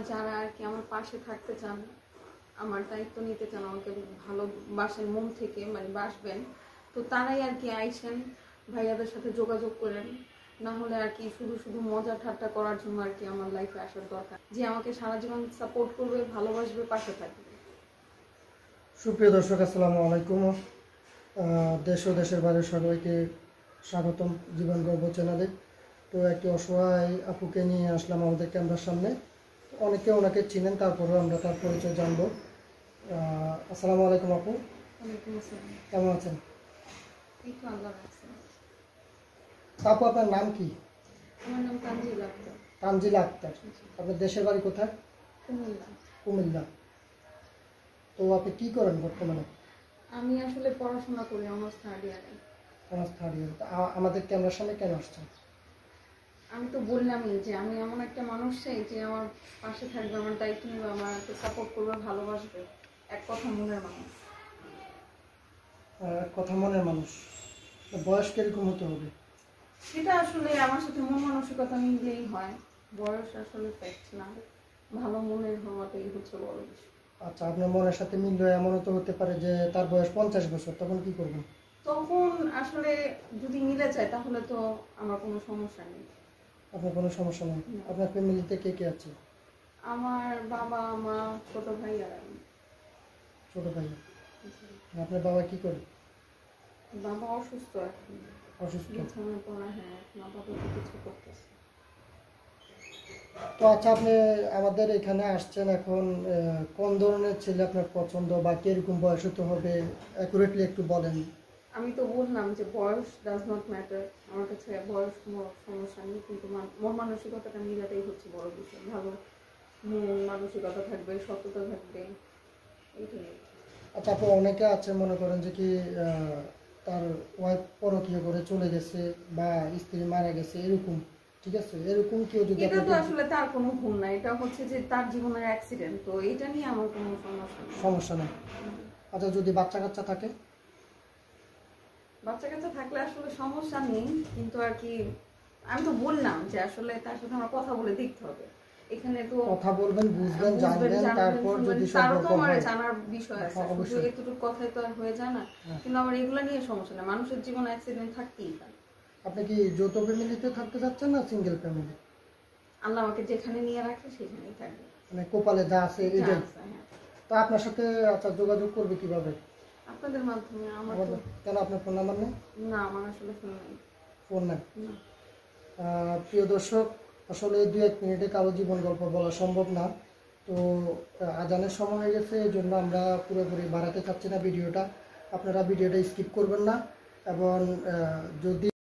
যারা আর কি আমার পাশে থাকতে চান, আমার দায়িত্ব নিতে চান, আমাকে ভালোবাসেন মন থেকে, মানে বাসবেন, তো তারাই আর কি আইসেন, ভাইয়াদের সাথে যোগাযোগ করেন। না হলে আর কি শুধু শুধু মজা ঠাট্টা করার জন্য আর কি আমার লাইফে আসার দরকার, যে আমাকে সারা জীবন সাপোর্ট করবে, ভালোবাসবে, পাশে থাকবে। সুপ্রিয় দর্শক, আসসালামু আলাইকুম। দেশ ও দেশের বাইরে সবাইকে স্বাগতম জীবন গর্ব চ্যানেলে। তো একটি অসহায় আপুকে নিয়ে আসলাম আমাদের ক্যামেরার সামনে। অনেকে ওনাকে চিনেন, তারপরেও আমরা তার পরিচয় জানবো। আসসালামু আলাইকুম আপু, কেমন আছেন? আপু, আপনার নাম কি? আমার নাম তানজিলা আক্তার। তানজিলা আক্তার। আপনার দেশের বাড়ি কোথায়? কুমিল্লা। কুমিল্লা। তো আপনি কি করেন বর্তমানে? আমি আসলে পড়াশোনা করি, অনার্স থার্ড ইয়ারে। Honours third year. আমাদের ক্যামেরার সামনে কেন আসছেন? আমি তো বললামই যে আমি এমন একটা মানুষ চাই যে আমার পাশে থাকবে, আমার দায়িত্ব নেবে, আমাকে সাপোর্ট করবে, ভালোবাসবে, এক কথা মনের মানুষ। কথা মনের মানুষ। বয়স কিরকম হতে হবে? সেটা আসলে আমার সাথে মন মানসিকতা মিললেই হয়, বয়স আসলে ফ্যাক্ট না, ভালো মনের হওয়াটাই হচ্ছে বড় বিষয়। আচ্ছা, আপনার মনের সাথে মিললে এমনও তো হতে পারে যে তার বয়স 50 বছর, তখন কি করবেন? তখন আসলে যদি মিলে যায় তাহলে তো আমার কোনো সমস্যা নেই। আপনার কোনো সমস্যা নেই? আপনার ফ্যামিলিতে কে কে আছে? আমার বাবা, মা, ছোট ভাই আর আমি। ছোট ভাই। আপনার বাবা কি করে? বাবা অসুস্থ এখন, অসুস্থ। বিছানায় পড়া। হ্যাঁ, এখন আপাতত কিছু করতেছে। তো আচ্ছা, আপনি আমাদের এখানে আসছেন, এখন কোন ধরনের ছেলে আপনার পছন্দ বা কিরকম বয়স হতে হবে অ্যাকুরেটলি একটু বলেন। আমি তো বললাম যে বয়স ডাজ নট ম্যাটার, আমার কাছে বয়স কোনো সমস্যা নেই, কিন্তু মন মানসিকতাটা মিলাটাই হচ্ছে বড় বিষয়। ভালো মন মানসিকতা থাকবে, সততা থাকবে, এইটাই। আচ্ছা আপু, অনেকে আছে মনে করেন যে কি তার ওয়াইফ পরকীয়া করে চলে গেছে বা স্ত্রী মারা গেছে, এরকম, ঠিক আছে? এরকম কেউ যদি এটা তো আসলে তার কোনো ভুল না, এটা হচ্ছে যে তার জীবনের অ্যাক্সিডেন্ট, তো এটা নিয়ে আমার কোনো সমস্যা নেই। আচ্ছা, যদি বাচ্চা কাচ্চা থাকে? বাচ্চা কাচ্চা থাকলে আসলে সমস্যা নেই, কিন্তু আর কি আমি তো বললাম যে আসলে তার সাথে আমার কথা বলে দেখতে হবে। এখানে তো কথা বলবেন, বুঝবেন, জানবেন, তারপর যদি সম্পর্ক হয়, হয় জানার বিষয় আছে, শুধু এতটুকু কথাই তো আর হয়ে যায় না। কিন্তু আমার এগুলা নিয়ে সমস্যা না, মানুষের জীবনে অ্যাক্সিডেন্ট থাকতেই পারে। আপনি কি যৌথ ফ্যামিলিতে থাকতে চাচ্ছেন না সিঙ্গেল ফ্যামিলি? আল্লাহ আমাকে যেখানে নিয়ে রাখে সেখানেই থাকবে, মানে কপালে যা আছে এটাই। হ্যাঁ। তো আপনার সাথে আচ্ছা যোগাযোগ করবে কিভাবে? আপনাদের মাধ্যমে। আমার কেন, আপনার ফোন নাম্বার নেই? না, আমার আসলে ফোন নেই। ফোন নেই? প্রিয় দর্শক, আসলে 2-1 মিনিটে কারো জীবন গল্প বলা সম্ভব না। তো আজানের সময় হয়ে গেছে, এই জন্য আমরা পুরোপুরি বাড়াতে চাচ্ছি না ভিডিওটা। আপনারা ভিডিওটা স্কিপ করবেন না, এবং যদি